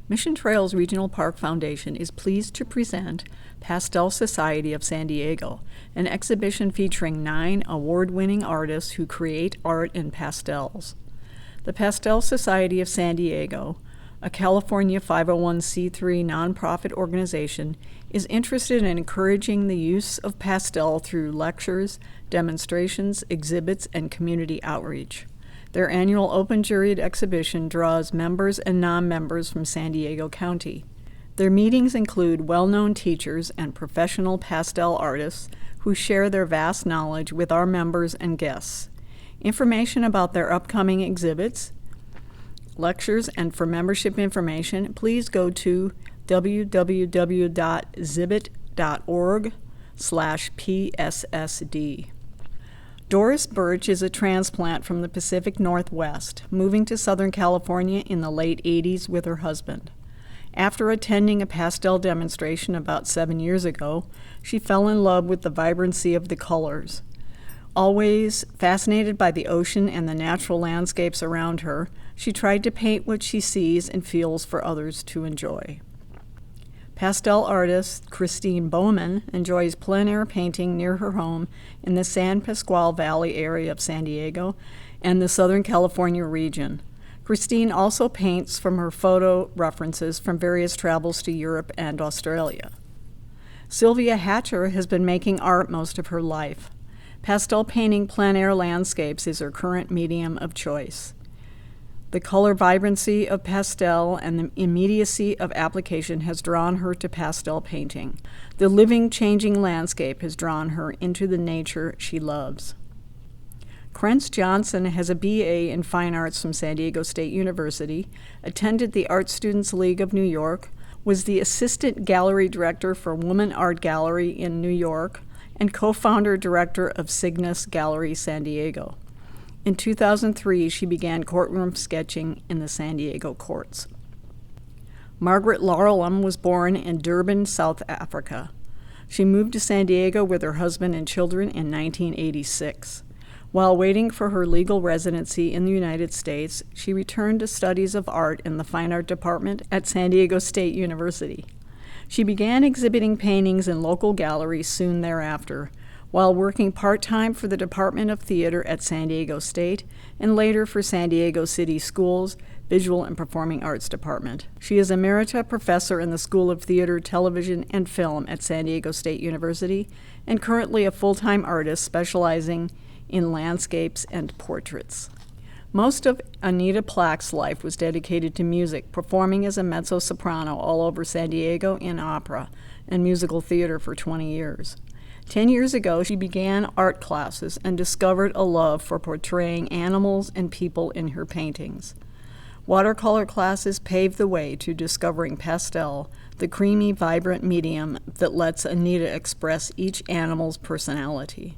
Mission Trails Regional Park Foundation is pleased to present Pastel Society of San Diego, an exhibition featuring 9 award-winning artists who create art in pastels. The Pastel Society of San Diego, a California 501c3 nonprofit organization, is interested in encouraging the use of pastel through lectures, demonstrations, exhibits, and community outreach. Their annual open-juried exhibition draws members and non-members from San Diego County. Their meetings include well-known teachers and professional pastel artists who share their vast knowledge with our members and guests. Information about their upcoming exhibits, lectures, and for membership information, please go to www.zibit.org/PSSD. Doris Birch is a transplant from the Pacific Northwest, moving to Southern California in the late 80s with her husband. After attending a pastel demonstration about 7 years ago, she fell in love with the vibrancy of the colors. Always fascinated by the ocean and the natural landscapes around her, she tried to paint what she sees and feels for others to enjoy. Pastel artist Christine Bowman enjoys plein air painting near her home in the San Pasqual Valley area of San Diego and the Southern California region. Christine also paints from her photo references from various travels to Europe and Australia. Sylvia Hatcher has been making art most of her life. Pastel painting plein air landscapes is her current medium of choice. The color vibrancy of pastel and the immediacy of application has drawn her to pastel painting. The living, changing landscape has drawn her into the nature she loves. Krentz Johnson has a BA in Fine Arts from San Diego State University, attended the Art Students League of New York, was the assistant gallery director for Woman Art Gallery in New York, and co-founder director of Cygnus Gallery San Diego. In 2003, she began courtroom sketching in the San Diego courts. Margaret Laurelum was born in Durban, South Africa. She moved to San Diego with her husband and children in 1986. While waiting for her legal residency in the United States, she returned to studies of art in the Fine Art Department at San Diego State University. She began exhibiting paintings in local galleries soon thereafter, while working part-time for the Department of Theater at San Diego State and later for San Diego City Schools' Visual and Performing Arts Department. She is Emerita Professor in the School of Theater, Television, and Film at San Diego State University and currently a full-time artist specializing in landscapes and portraits. Most of Anita Plack's life was dedicated to music, performing as a mezzo-soprano all over San Diego in opera and musical theater for 20 years. 10 years ago, she began art classes and discovered a love for portraying animals and people in her paintings. Watercolor classes paved the way to discovering pastel, the creamy, vibrant medium that lets Anita express each animal's personality.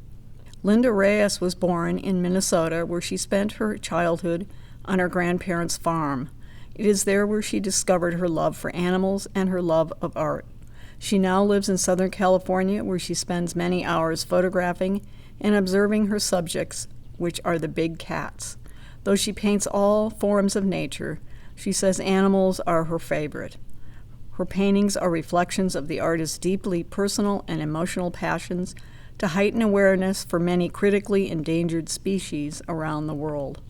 Linda Reyes was born in Minnesota, where she spent her childhood on her grandparents' farm. It is there where she discovered her love for animals and her love of art. She now lives in Southern California, where she spends many hours photographing and observing her subjects, which are the big cats. Though she paints all forms of nature, she says animals are her favorite. Her paintings are reflections of the artist's deeply personal and emotional passions to heighten awareness for many critically endangered species around the world.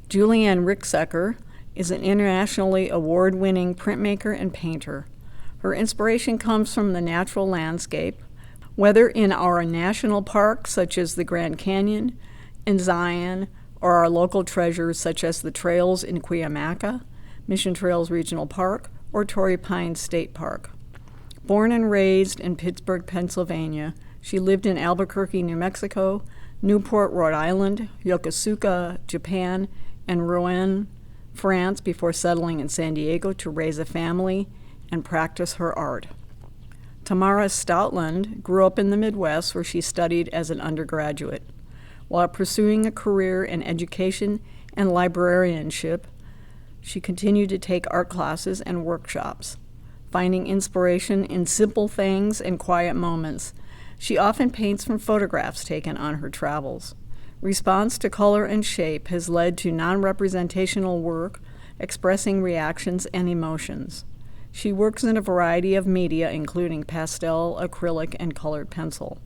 Julianne Ricksecker is an internationally award-winning printmaker and painter. Her inspiration comes from the natural landscape, whether in our national parks such as the Grand Canyon and Zion, or our local treasures such as the trails in Cuyamaca, Mission Trails Regional Park, or Torrey Pines State Park. Born and raised in Pittsburgh, Pennsylvania, she lived in Albuquerque, New Mexico, Newport, Rhode Island, Yokosuka, Japan, and Rouen, France before settling in San Diego to raise a family and practice her art. Tamara Stoutland grew up in the Midwest, where she studied as an undergraduate. While pursuing a career in education and librarianship, she continued to take art classes and workshops. Finding inspiration in simple things and quiet moments, she often paints from photographs taken on her travels. Response to color and shape has led to non-representational work expressing reactions and emotions. She works in a variety of media, including pastel, acrylic, and colored pencil.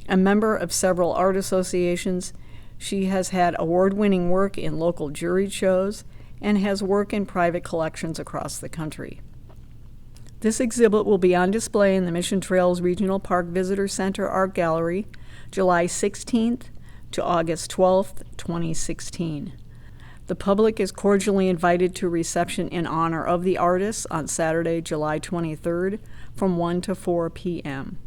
A member of several art associations, she has had award-winning work in local juried shows and has work in private collections across the country. This exhibit will be on display in the Mission Trails Regional Park Visitor Center Art Gallery, July 16th to August 12th, 2016. The public is cordially invited to a reception in honor of the artists on Saturday, July 23rd from 1 to 4 p.m.